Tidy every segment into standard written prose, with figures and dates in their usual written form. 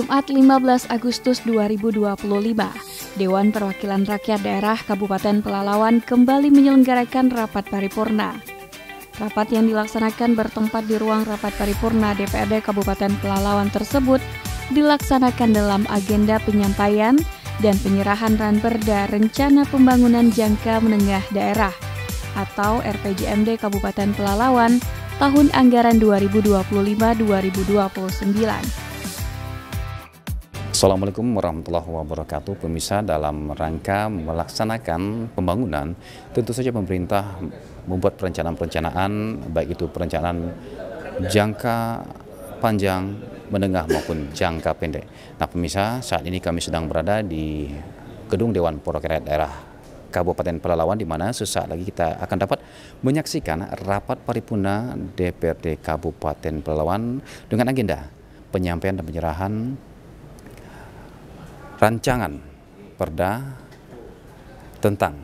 Jumat 15 Agustus 2025, Dewan Perwakilan Rakyat Daerah Kabupaten Pelalawan kembali menyelenggarakan rapat paripurna. Rapat yang dilaksanakan bertempat di ruang rapat paripurna DPRD Kabupaten Pelalawan tersebut dilaksanakan dalam agenda penyampaian dan penyerahan Ranperda Rencana Pembangunan Jangka Menengah Daerah atau RPJMD Kabupaten Pelalawan tahun anggaran 2025-2029. Assalamualaikum warahmatullahi wabarakatuh. Pemirsa, dalam rangka melaksanakan pembangunan, tentu saja pemerintah membuat perencanaan baik itu perencanaan jangka panjang, menengah maupun jangka pendek. Nah pemirsa, saat ini kami sedang berada di Gedung Dewan Perwakilan Daerah Kabupaten Pelalawan, di mana sesaat lagi kita akan dapat menyaksikan rapat paripurna DPRD Kabupaten Pelalawan dengan agenda penyampaian dan penyerahan rancangan perda tentang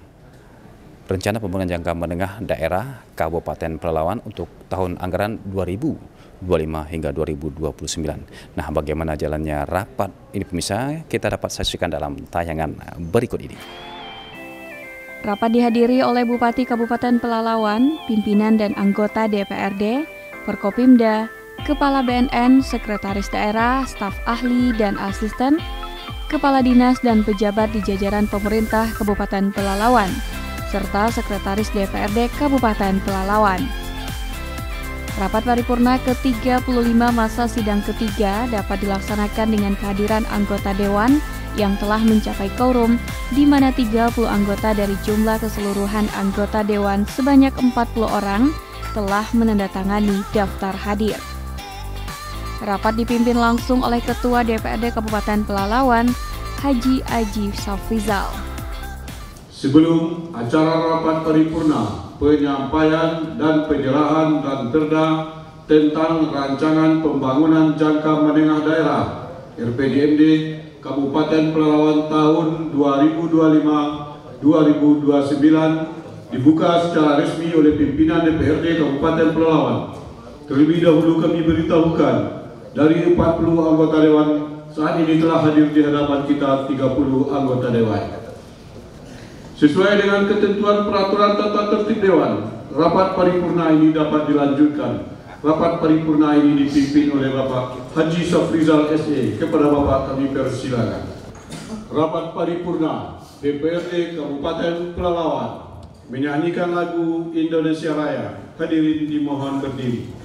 rencana pembangunan jangka menengah daerah Kabupaten Pelalawan untuk tahun anggaran 2025 hingga 2029. Nah, bagaimana jalannya rapat ini pemirsa, kita dapat saksikan dalam tayangan berikut ini. Rapat dihadiri oleh Bupati Kabupaten Pelalawan, pimpinan dan anggota DPRD, Forkopimda, Kepala BNN, Sekretaris Daerah, staf ahli dan asisten, Kepala Dinas dan pejabat di jajaran pemerintah Kabupaten Pelalawan, serta Sekretaris DPRD Kabupaten Pelalawan. Rapat paripurna ke-35 masa sidang ketiga dapat dilaksanakan dengan kehadiran anggota Dewan yang telah mencapai quorum, di mana 30 anggota dari jumlah keseluruhan anggota Dewan sebanyak 40 orang telah menandatangani daftar hadir. Rapat dipimpin langsung oleh Ketua DPRD Kabupaten Pelalawan, Haji Aji Safrizal. Sebelum acara rapat paripurna penyampaian dan penyerahan Ranperda tentang rancangan pembangunan jangka menengah daerah RPJMD Kabupaten Pelalawan tahun 2025-2029 dibuka secara resmi oleh pimpinan DPRD Kabupaten Pelalawan, terlebih dahulu kami beritahukan dari 40 anggota Dewan saat ini telah hadir di hadapan kita 30 anggota Dewan. Sesuai dengan ketentuan peraturan tata tertib Dewan, rapat paripurna ini dapat dilanjutkan. Rapat paripurna ini dipimpin oleh Bapak Haji Safrizal SE. Kepada Bapak kami persilakan. Rapat paripurna DPRD Kabupaten Pelalawan menyanyikan lagu Indonesia Raya. Hadirin dimohon berdiri.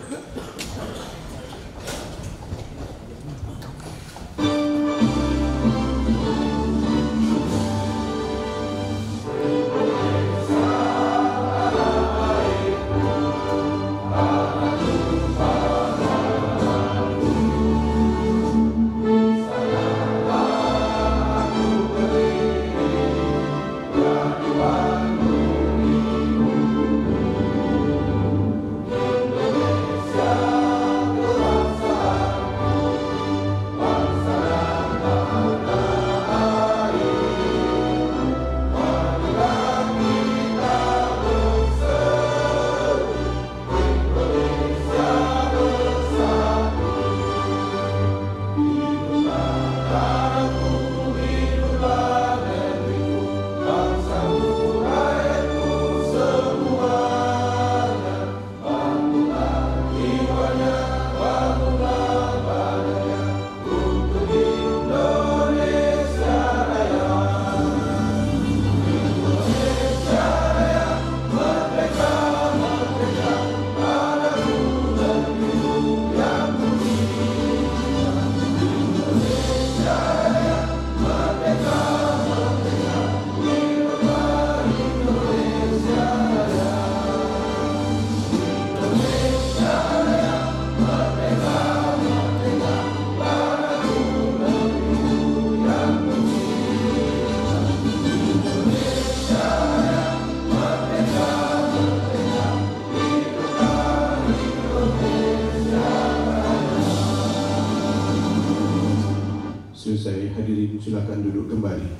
Selesai, hadirin silakan duduk kembali.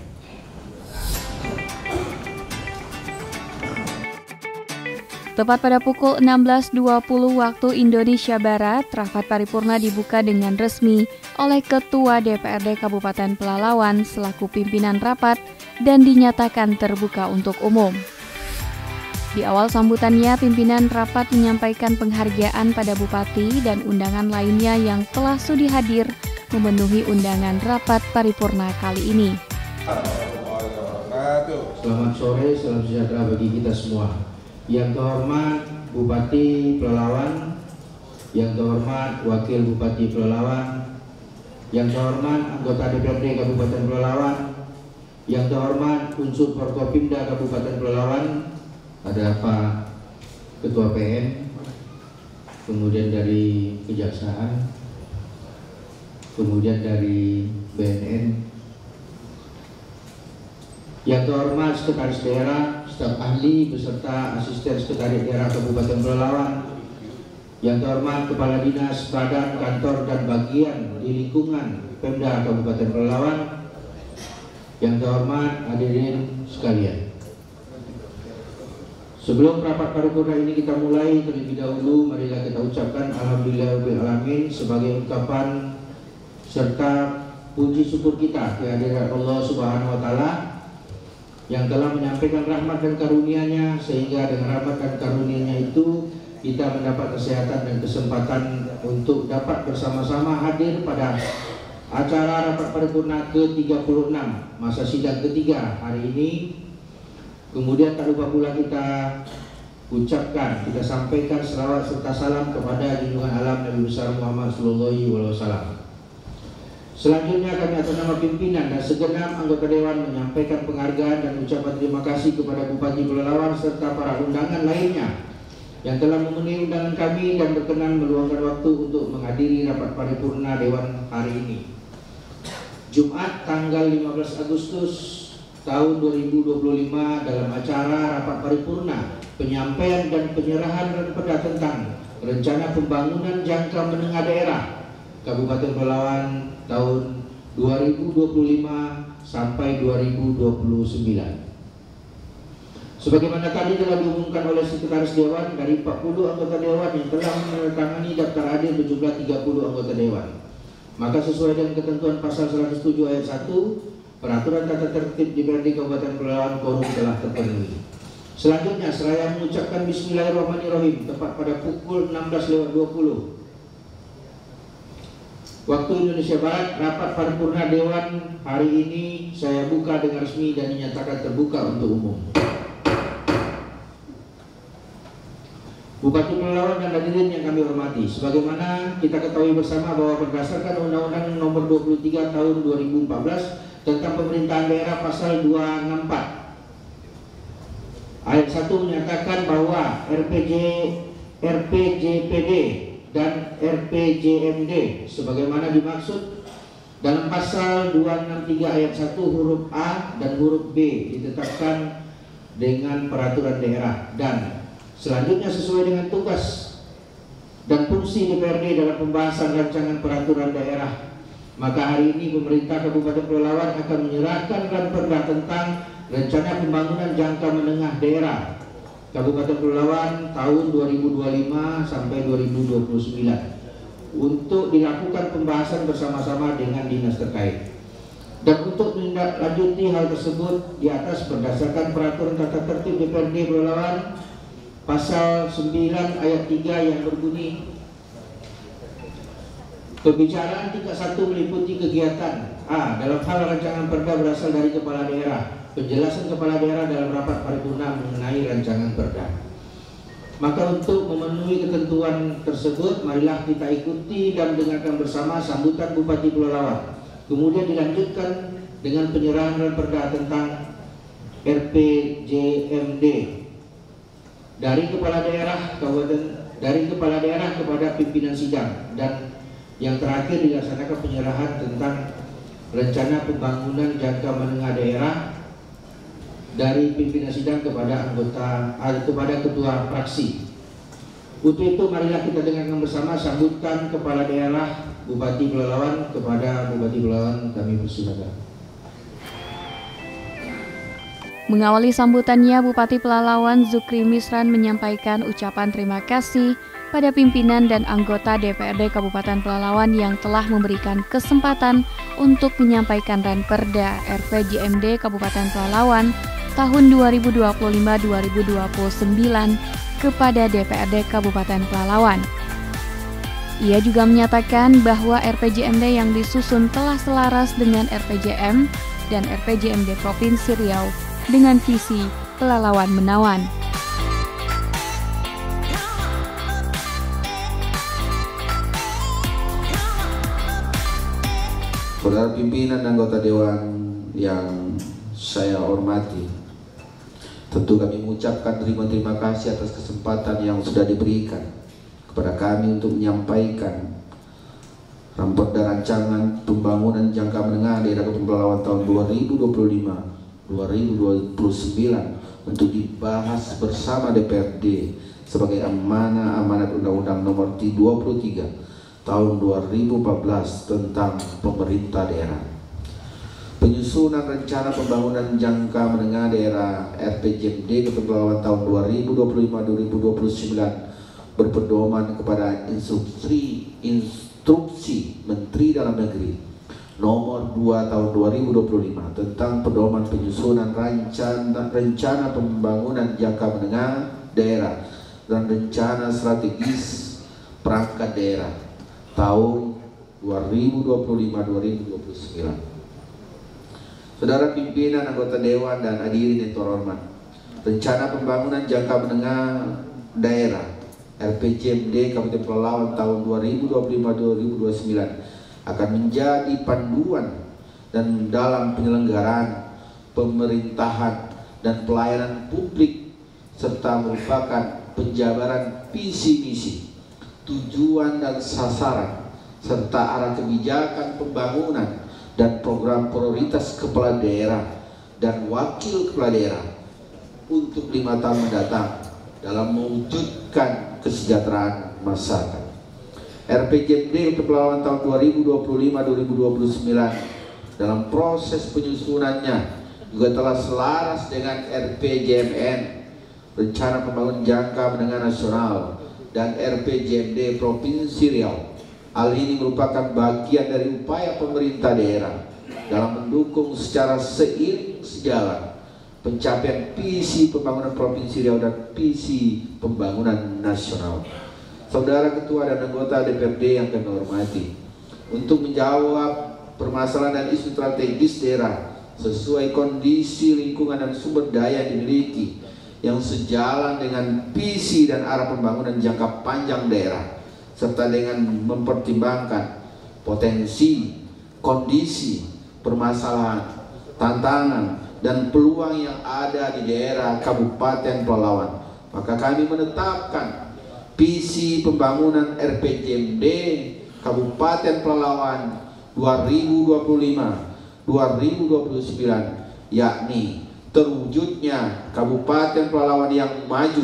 Tepat pada pukul 16.20 waktu Indonesia Barat, rapat paripurna dibuka dengan resmi oleh Ketua DPRD Kabupaten Pelalawan selaku pimpinan rapat dan dinyatakan terbuka untuk umum. Di awal sambutannya, pimpinan rapat menyampaikan penghargaan pada Bupati dan undangan lainnya yang telah sudi hadir memenuhi undangan rapat paripurna kali ini. Selamat sore, salam sejahtera bagi kita semua. Yang terhormat Bupati Pelalawan, yang terhormat Wakil Bupati Pelalawan, yang terhormat anggota DPRD Kabupaten Pelalawan, yang terhormat unsur Forkopimda Kabupaten Pelalawan, ada Pak Ketua PM, kemudian dari Kejaksaan, kemudian dari BNN, yang terhormat Sekretaris Daerah, staf ahli beserta asisten Sekretaris Daerah Kabupaten Pelalawan, yang terhormat Kepala Dinas Badan Kantor dan Bagian di lingkungan Pemda Kabupaten Pelalawan, yang terhormat hadirin sekalian. Sebelum rapat paripurna ini kita mulai, terlebih dahulu marilah kita ucapkan Alhamdulillahirabbil alamin sebagai ungkapan serta puji syukur kita kehadirat Allah Subhanahu wa taala yang telah menyampaikan rahmat dan karunia-Nya, sehingga dengan rahmat dan karunia-Nya itu kita mendapat kesehatan dan kesempatan untuk dapat bersama-sama hadir pada acara rapat paripurna ke-36 masa sidang ketiga hari ini. Kemudian tak lupa pula kita ucapkan, kita sampaikan selawat serta salam kepada junjungan alam Nabi besar Muhammad sallallahu alaihi wasallam. Selanjutnya kami atas nama pimpinan dan segenap anggota dewan menyampaikan penghargaan dan ucapan terima kasih kepada Bupati Pelalawan serta para undangan lainnya yang telah memenuhi undangan kami dan berkenan meluangkan waktu untuk menghadiri rapat paripurna dewan hari ini. Jumat tanggal 15 Agustus tahun 2025 dalam acara rapat paripurna penyampaian dan penyerahan perda tentang rencana pembangunan jangka menengah daerah Kabupaten Pelalawan tahun 2025 sampai 2029. Sebagaimana tadi telah diumumkan oleh Sekretaris Dewan, dari 40 anggota Dewan yang telah menandatangani daftar hadir berjumlah 30 anggota Dewan. Maka sesuai dengan ketentuan pasal 107 ayat 1 Peraturan Tata Tertib DPRD Kabupaten Pelalawan, quorum telah terpenuhi. Selanjutnya saya mengucapkan Bismillahirrahmanirrahim tepat pada pukul 16.20 waktu Indonesia Barat. Rapat paripurna Dewan hari ini saya buka dengan resmi dan dinyatakan terbuka untuk umum. Bupati Pelalawan dan hadirin yang kami hormati, sebagaimana kita ketahui bersama bahwa berdasarkan Undang-Undang Nomor 23 Tahun 2014 tentang Pemerintahan Daerah Pasal 264 ayat 1 menyatakan bahwa RPJPD dan RPJMD sebagaimana dimaksud dalam pasal 263 ayat 1 huruf A dan huruf B ditetapkan dengan peraturan daerah, dan selanjutnya sesuai dengan tugas dan fungsi DPRD dalam pembahasan rancangan peraturan daerah. Maka hari ini pemerintah Kabupaten Pelalawan akan menyerahkan perda tentang rencana pembangunan jangka menengah daerah Kabupaten Pelalawan tahun 2025 sampai 2029 untuk dilakukan pembahasan bersama-sama dengan dinas terkait. Dan untuk menindaklanjuti hal tersebut di atas berdasarkan peraturan tata tertib DPRD Pelalawan pasal 9 ayat 3 yang berbunyi, pembicaraan tingkat 1 meliputi kegiatan A. Dalam hal rancangan perda berasal dari kepala daerah, penjelasan kepala daerah dalam rapat paripurna mengenai rancangan perda. Maka untuk memenuhi ketentuan tersebut, marilah kita ikuti dan dengarkan bersama sambutan Bupati Pelalawan. Kemudian dilanjutkan dengan penyerahan perda tentang RPJMD dari kepala daerah kepada pimpinan sidang, dan yang terakhir dilaksanakan penyerahan tentang rencana pembangunan jangka menengah daerah dari pimpinan sidang kepada ketua fraksi. Untuk itu marilah kita dengarkan bersama sambutan kepala daerah Bupati Pelalawan. Kepada Bupati Pelalawan kami persilakan. Mengawali sambutannya, Bupati Pelalawan Zukri Misran menyampaikan ucapan terima kasih pada pimpinan dan anggota DPRD Kabupaten Pelalawan yang telah memberikan kesempatan untuk menyampaikan Ranperda RPJMD Kabupaten Pelalawan tahun 2025-2029 kepada DPRD Kabupaten Pelalawan. Ia juga menyatakan bahwa RPJMD yang disusun telah selaras dengan RPJM dan RPJMD Provinsi Riau dengan visi Pelalawan Menawan. Saudara pimpinan anggota Dewan yang saya hormati, tentu kami mengucapkan terima kasih atas kesempatan yang sudah diberikan kepada kami untuk menyampaikan Ranperda Rancangan Pembangunan Jangka Menengah Daerah Kabupaten Pelalawan tahun 2025-2029 untuk dibahas bersama DPRD sebagai amanat Undang-Undang Nomor 23 Tahun 2014 tentang Pemerintah Daerah. Penyusunan Rencana Pembangunan Jangka Menengah Daerah RPJMD Kabupaten Pelalawan tahun 2025-2029 berpedoman kepada instruksi Menteri Dalam Negeri Nomor 2 Tahun 2025 tentang pedoman penyusunan rencana pembangunan jangka menengah daerah dan rencana strategis perangkat daerah tahun 2025-2029. Saudara pimpinan anggota Dewan dan hadirin yang terhormat, rencana pembangunan jangka menengah daerah RPJMD Kabupaten Pelalawan tahun 2025-2029 akan menjadi panduan dan dalam penyelenggaraan pemerintahan dan pelayanan publik serta merupakan penjabaran visi misi, tujuan dan sasaran serta arah kebijakan pembangunan dan program prioritas kepala daerah dan wakil kepala daerah untuk 5 tahun mendatang dalam mewujudkan kesejahteraan masyarakat. RPJMD untuk Pelalawan tahun 2025-2029 dalam proses penyusunannya juga telah selaras dengan RPJMN Rencana Pembangunan Jangka Menengah Nasional dan RPJMD Provinsi Riau. Hal ini merupakan bagian dari upaya pemerintah daerah dalam mendukung secara seiring sejalan pencapaian visi pembangunan Provinsi Riau dan visi pembangunan nasional. Saudara Ketua dan anggota DPRD yang kami hormati, untuk menjawab permasalahan dan isu strategis daerah sesuai kondisi lingkungan dan sumber daya yang dimiliki yang sejalan dengan visi dan arah pembangunan jangka panjang daerah serta dengan mempertimbangkan potensi, kondisi, permasalahan, tantangan dan peluang yang ada di daerah Kabupaten Pelalawan, maka kami menetapkan visi pembangunan RPJMD Kabupaten Pelalawan 2025-2029, yakni terwujudnya Kabupaten Pelalawan yang maju,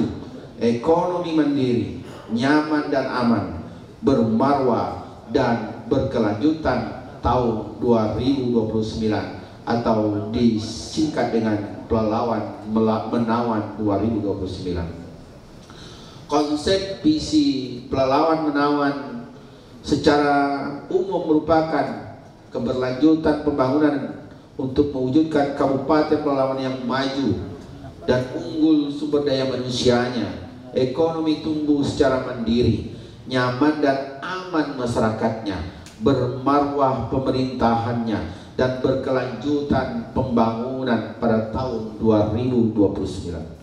ekonomi mandiri, nyaman dan aman, bermarwah dan berkelanjutan tahun 2029 atau disingkat dengan Pelalawan Menawan 2029. Konsep visi Pelalawan Menawan secara umum merupakan keberlanjutan pembangunan untuk mewujudkan Kabupaten Pelalawan yang maju dan unggul sumber daya manusianya, ekonomi tumbuh secara mandiri, nyaman dan aman masyarakatnya, bermarwah pemerintahannya, dan berkelanjutan pembangunan pada tahun 2029.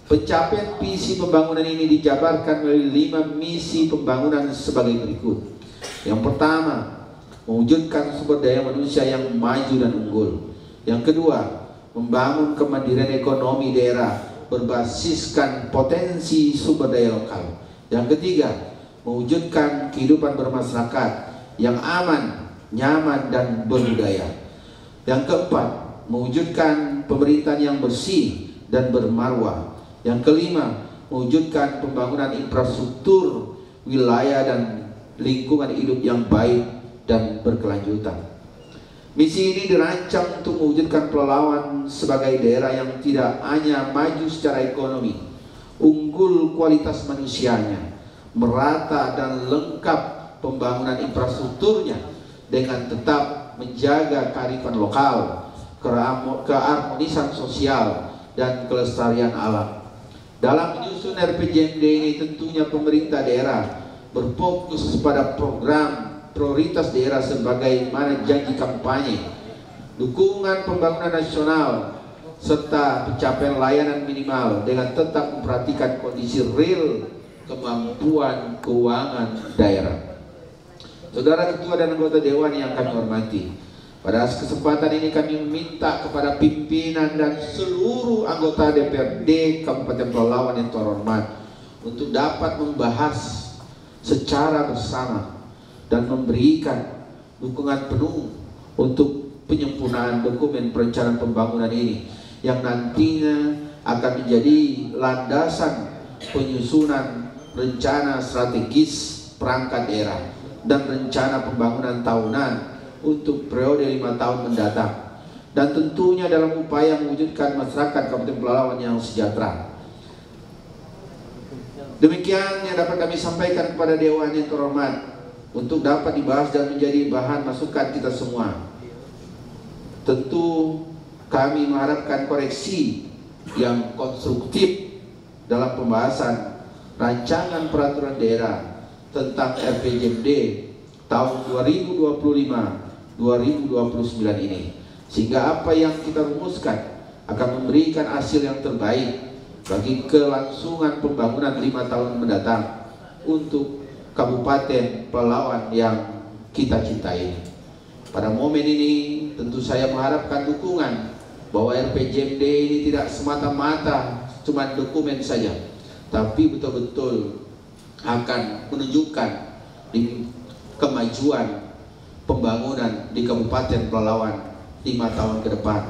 Pencapaian visi pembangunan ini dijabarkan melalui 5 misi pembangunan sebagai berikut. Yang pertama, mewujudkan sumber daya manusia yang maju dan unggul. Yang kedua, membangun kemandirian ekonomi daerah berbasiskan potensi sumber daya lokal. Yang ketiga, mewujudkan kehidupan bermasyarakat yang aman, nyaman dan berbudaya. Yang keempat, mewujudkan pemerintahan yang bersih dan bermarwah. Yang kelima, mewujudkan pembangunan infrastruktur wilayah dan lingkungan hidup yang baik dan berkelanjutan. Misi ini dirancang untuk mewujudkan Pelalawan sebagai daerah yang tidak hanya maju secara ekonomi, unggul kualitas manusianya, merata dan lengkap pembangunan infrastrukturnya dengan tetap menjaga kearifan lokal, keharmonisan sosial, dan kelestarian alam. Dalam menyusun RPJMD ini tentunya pemerintah daerah berfokus pada program prioritas daerah sebagaimana janji kampanye, dukungan pembangunan nasional, serta pencapaian layanan minimal dengan tetap memperhatikan kondisi real kemampuan keuangan daerah. Saudara Ketua dan anggota Dewan yang kami hormati, pada kesempatan ini kami meminta kepada pimpinan dan seluruh anggota DPRD Kabupaten Pelalawan yang terhormat untuk dapat membahas secara bersama dan memberikan dukungan penuh untuk penyempurnaan dokumen perencanaan pembangunan ini yang nantinya akan menjadi landasan penyusunan rencana strategis perangkat daerah dan rencana pembangunan tahunan untuk periode 5 tahun mendatang, dan tentunya dalam upaya mewujudkan masyarakat Kabupaten Pelalawan yang sejahtera. Demikian yang dapat kami sampaikan kepada Dewan yang terhormat untuk dapat dibahas dan menjadi bahan masukan kita semua. Tentu kami mengharapkan koreksi yang konstruktif dalam pembahasan rancangan peraturan daerah tentang RPJMD tahun 2025-2029 ini, sehingga apa yang kita rumuskan akan memberikan hasil yang terbaik bagi kelangsungan pembangunan 5 tahun mendatang untuk Kabupaten Pelalawan yang kita cintai. Pada momen ini tentu saya mengharapkan dukungan bahwa RPJMD ini tidak semata-mata cuma dokumen saja, tapi betul-betul akan menunjukkan kemajuan pembangunan di Kabupaten Pelalawan 5 tahun ke depan.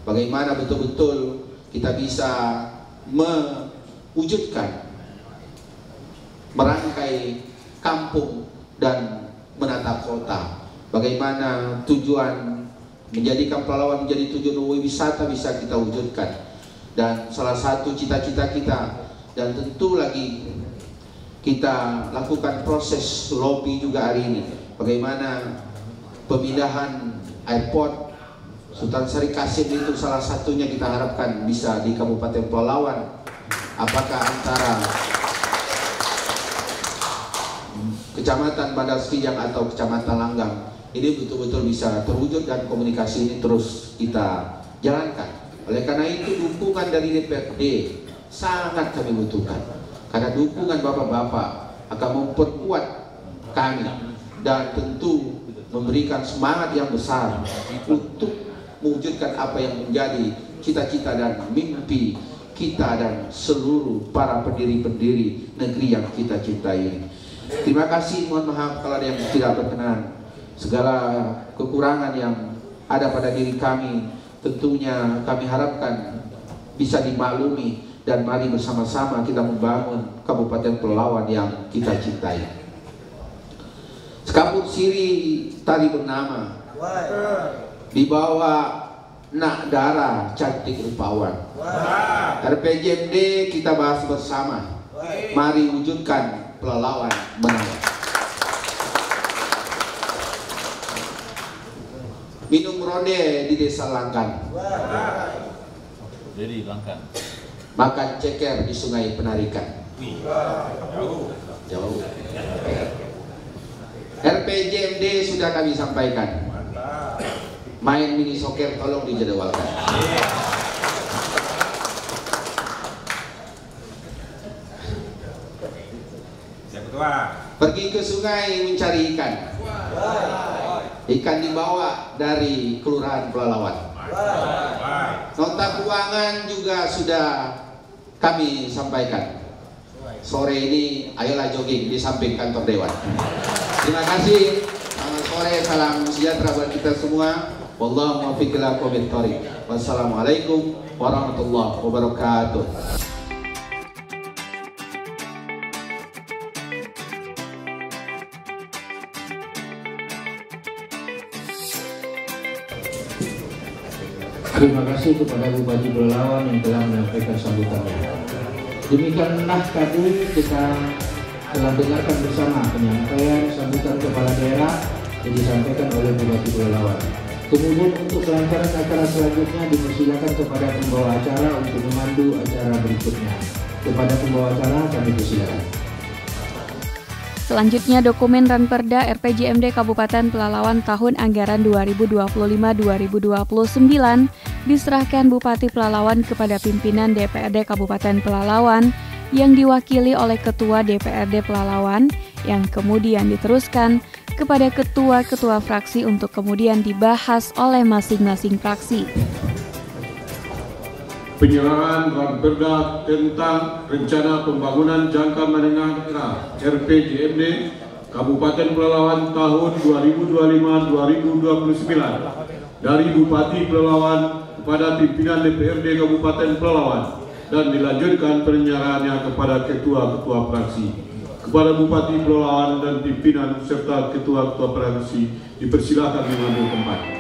Bagaimana betul-betul kita bisa mewujudkan merangkai kampung dan menata kota. Bagaimana tujuan menjadikan Pelalawan menjadi tujuan wisata bisa kita wujudkan. Dan salah satu cita-cita kita, dan tentu lagi kita lakukan proses lobby juga hari ini, bagaimana pemindahan airport Sultan Syarif Qasim itu salah satunya kita harapkan bisa di Kabupaten Pelalawan. Apakah antara Kecamatan Bandar Sekijang atau Kecamatan Langgang ini betul-betul bisa terwujud, dan komunikasi ini terus kita jalankan. Oleh karena itu dukungan dari DPRD sangat kami butuhkan, karena dukungan bapak-bapak akan memperkuat kami dan tentu memberikan semangat yang besar untuk mewujudkan apa yang menjadi cita-cita dan mimpi kita dan seluruh para pendiri-pendiri negeri yang kita cintai ini. Terima kasih, mohon maaf kalau ada yang tidak berkenan. Segala kekurangan yang ada pada diri kami tentunya kami harapkan bisa dimaklumi, dan mari bersama-sama kita membangun Kabupaten Pelalawan yang kita cintai. Sekaput siri tari bernama dibawa nak darah cantik rupawan. RPJMD kita bahas bersama. Mari wujudkan Pelalawan menang. Minum ronde di Desa Langkan. Jadi Langkan. Makan ceker di Sungai Penarikan. Jauh. RPJMD sudah kami sampaikan. Main mini soccer tolong dijadwalkan. Pergi ke sungai mencari ikan. Ikan dibawa dari Kelurahan Pelalawan. Nota keuangan juga sudah kami sampaikan. Sore ini ayolah jogging di samping kantor Dewan. Terima kasih. Selamat sore, salam sejahtera buat kita semua. Wallahu muwaffiq ila aqwamit thoriq. Wassalamualaikum warahmatullahi wabarakatuh. Terima kasih kepada Bupati Pelalawan yang telah menyampaikan sambutannya. Demikianlah tadi kita telah dengarkan bersama penyampaian sambutan kepala daerah yang disampaikan oleh Bupati Pelalawan. Kemudian untuk kelancaran acara selanjutnya dipersilakan kepada pembawa acara untuk memandu acara berikutnya. Kepada pembawa acara kami persilakan. Selanjutnya dokumen Ranperda RPJMD Kabupaten Pelalawan tahun anggaran 2025-2029 diserahkan Bupati Pelalawan kepada pimpinan DPRD Kabupaten Pelalawan yang diwakili oleh Ketua DPRD Pelalawan yang kemudian diteruskan kepada ketua-ketua fraksi untuk kemudian dibahas oleh masing-masing fraksi. Penyerahan Ranperda tentang Rencana Pembangunan Jangka Menengah Daerah RPJMD Kabupaten Pelalawan tahun 2025-2029 dari Bupati Pelalawan kepada pimpinan DPRD Kabupaten Pelalawan dan dilanjutkan penyerahannya kepada ketua-ketua fraksi. Kepada Bupati Pelalawan dan pimpinan serta ketua-ketua fraksi dipersilakan mengambil tempat.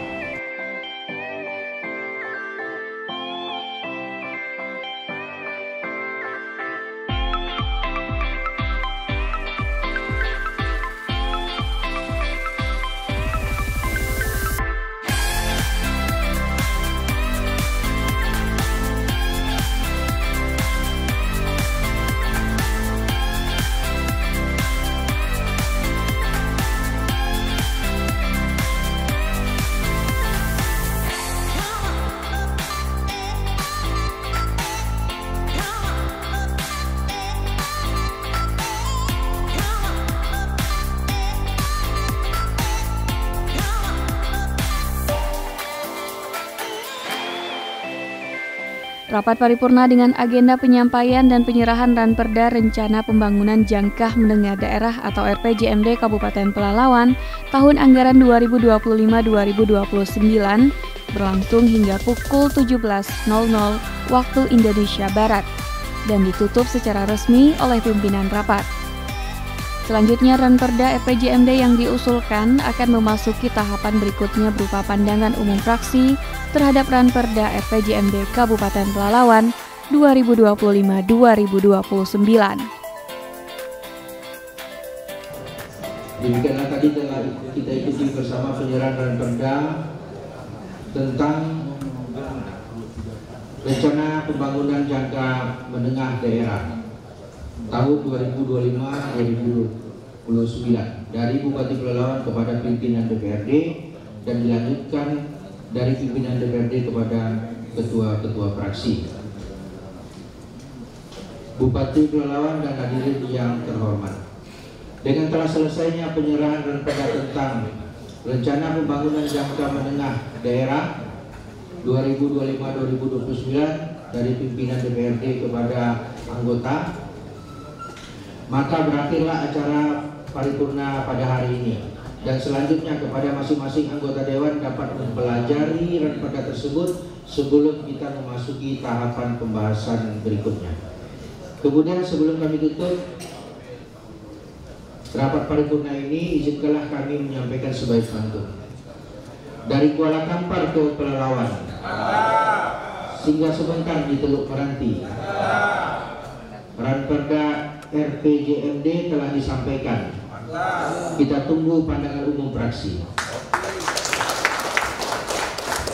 Rapat paripurna dengan agenda penyampaian dan penyerahan Ranperda Rencana Pembangunan Jangka Menengah Daerah atau RPJMD Kabupaten Pelalawan tahun anggaran 2025-2029 berlangsung hingga pukul 17.00 waktu Indonesia Barat dan ditutup secara resmi oleh pimpinan rapat. Selanjutnya, Ranperda RPJMD yang diusulkan akan memasuki tahapan berikutnya berupa pandangan umum fraksi terhadap Ranperda RPJMD Kabupaten Pelalawan 2025-2029. Demikianlah tadi telah kita ikuti bersama penyerahan Ranperda tentang Rencana Pembangunan Jangka Menengah Daerah tahun 2025-2029 dari Bupati Pelalawan kepada pimpinan DPRD dan dilanjutkan dari pimpinan DPRD kepada ketua-ketua fraksi. Bupati Pelalawan dan hadirin yang terhormat, dengan telah selesainya penyerahan Ranperda tentang Rencana Pembangunan Jangka Menengah Daerah 2025-2029 dari pimpinan DPRD kepada anggota, maka berakhirlah acara paripurna pada hari ini dan selanjutnya kepada masing-masing anggota dewan dapat mempelajari Ranperda tersebut sebelum kita memasuki tahapan pembahasan berikutnya. Kemudian sebelum kami tutup rapat paripurna ini, izinkanlah kami menyampaikan sebaik pantun. Dari Kuala Kampar ke Pelalawan, singgah sebentar di Teluk Meranti, Ranperda RPJMD telah disampaikan. Kita tunggu pandangan umum fraksi.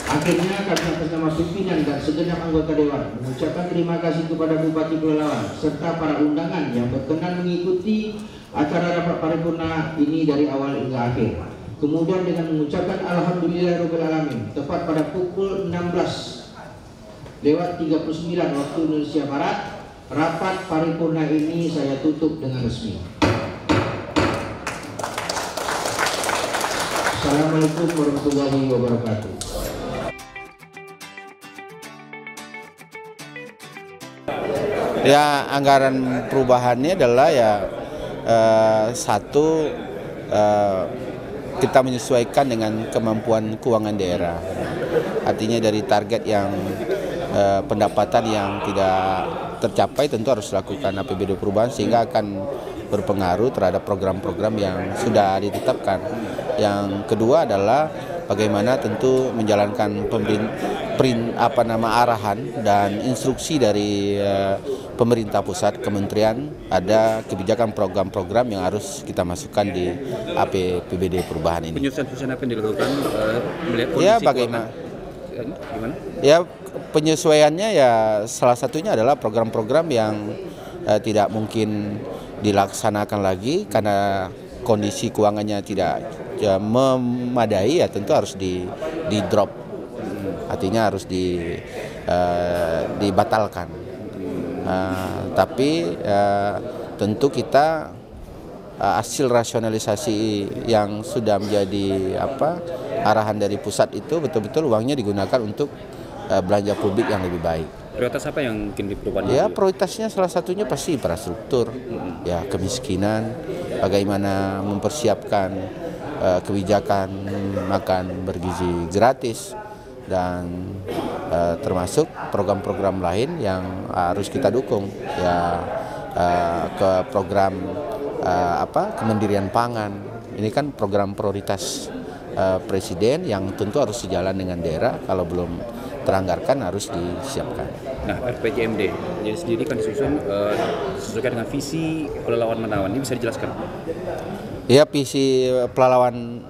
Akhirnya kami atas nama pimpinan dan segenap anggota dewan mengucapkan terima kasih kepada Bupati Pelalawan serta para undangan yang berkenan mengikuti acara rapat paripurna ini dari awal hingga akhir. Kemudian dengan mengucapkan Alhamdulillahirabbil alamin, tepat pada pukul 16:39 waktu Indonesia Barat, rapat paripurna ini saya tutup dengan resmi. Assalamualaikum warahmatullahi wabarakatuh. Ya, anggaran perubahannya adalah kita menyesuaikan dengan kemampuan keuangan daerah. Artinya dari target yang pendapatan yang tidak tercapai tentu harus dilakukan APBD perubahan sehingga akan berpengaruh terhadap program-program yang sudah ditetapkan. Yang kedua adalah bagaimana tentu menjalankan arahan dan instruksi dari pemerintah pusat, kementerian, ada kebijakan program-program yang harus kita masukkan di APBD perubahan ini. Penyusunan apa yang dilakukan melihat kondisi ya bagaimana? Gimana? Ya penyesuaiannya ya salah satunya adalah program-program yang tidak mungkin dilaksanakan lagi karena kondisi keuangannya tidak memadai, ya tentu harus di drop, artinya harus dibatalkan. Tapi tentu kita hasil rasionalisasi yang sudah menjadi arahan dari pusat itu betul-betul uangnya digunakan untuk belanja publik yang lebih baik. Prioritas apa yang mungkin diperlukan? Ya prioritasnya salah satunya pasti infrastruktur, ya kemiskinan, bagaimana mempersiapkan kebijakan makan bergizi gratis, dan termasuk program-program lain yang harus kita dukung, ya ke program kemandirian pangan. Ini kan program prioritas Presiden yang tentu harus sejalan dengan daerah, kalau belum teranggarkan harus disiapkan. Nah, RPJMD jadi sendiri kan disusun sesuai dengan visi Pelalawan Menawan, ini bisa dijelaskan? Ya, visi Pelalawan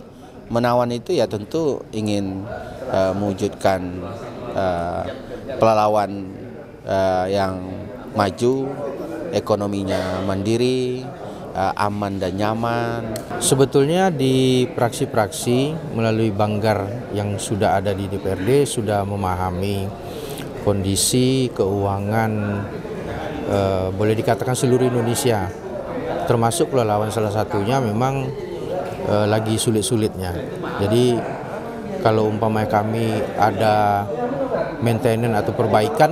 Menawan itu ya tentu ingin mewujudkan pelalawan yang maju, ekonominya mandiri, aman dan nyaman. Sebetulnya di praksi-praksi melalui banggar yang sudah ada di DPRD sudah memahami kondisi keuangan boleh dikatakan seluruh Indonesia, termasuk Pelalawan salah satunya memang lagi sulit-sulitnya. Jadi kalau umpamanya kami ada maintenance atau perbaikan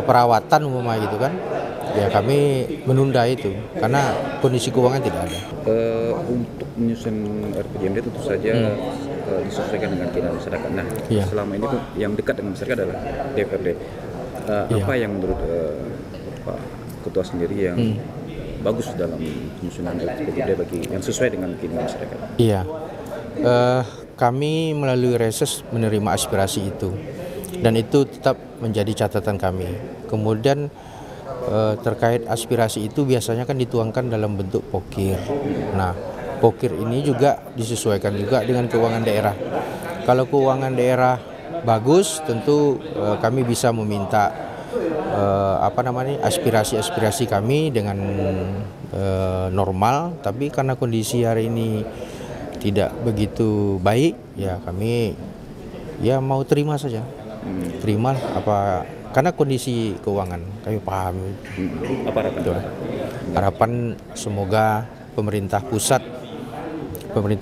perawatan umpamanya gitu kan, ya kami menunda itu karena kondisi keuangan tidak ada. Untuk menyusun RPJMD tentu saja disesuaikan dengan keinginan masyarakat. Nah, selama ini yang dekat dengan masyarakat adalah DPRD. Apa yang menurut Pak Ketua sendiri yang bagus dalam penyusunan RPJMD bagi yang sesuai dengan keinginan masyarakat? Iya, kami melalui reses menerima aspirasi itu dan itu tetap menjadi catatan kami. Kemudian terkait aspirasi itu biasanya kan dituangkan dalam bentuk pokir. Nah, pokir ini juga disesuaikan juga dengan keuangan daerah. Kalau keuangan daerah bagus, tentu kami bisa meminta aspirasi kami dengan normal. Tapi karena kondisi hari ini tidak begitu baik, ya kami ya mau terima saja, terima karena kondisi keuangan kami paham. Apa harapan? Harapan semoga pemerintah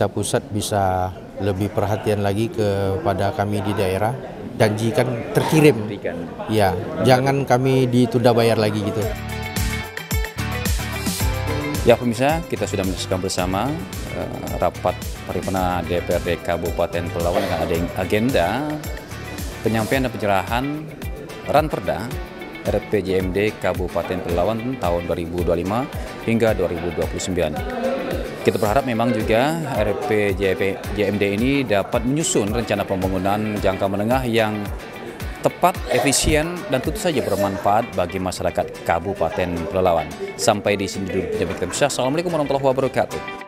pusat bisa lebih perhatian lagi kepada kami di daerah, janjikan terkirim. Ya, jangan kami ditunda bayar lagi gitu. Ya pemirsa, kita sudah menyaksikan bersama rapat paripurna DPRD Kabupaten Pelalawan dengan ada agenda penyampaian dan penyerahan Ranperda RPJMD Kabupaten Pelalawan tahun 2025 hingga 2029. Kita berharap memang juga RPJMD ini dapat menyusun rencana pembangunan jangka menengah yang tepat, efisien, dan tentu saja bermanfaat bagi masyarakat Kabupaten Pelalawan. Sampai di sini dulu penjelasan kita. Assalamualaikum warahmatullahi wabarakatuh.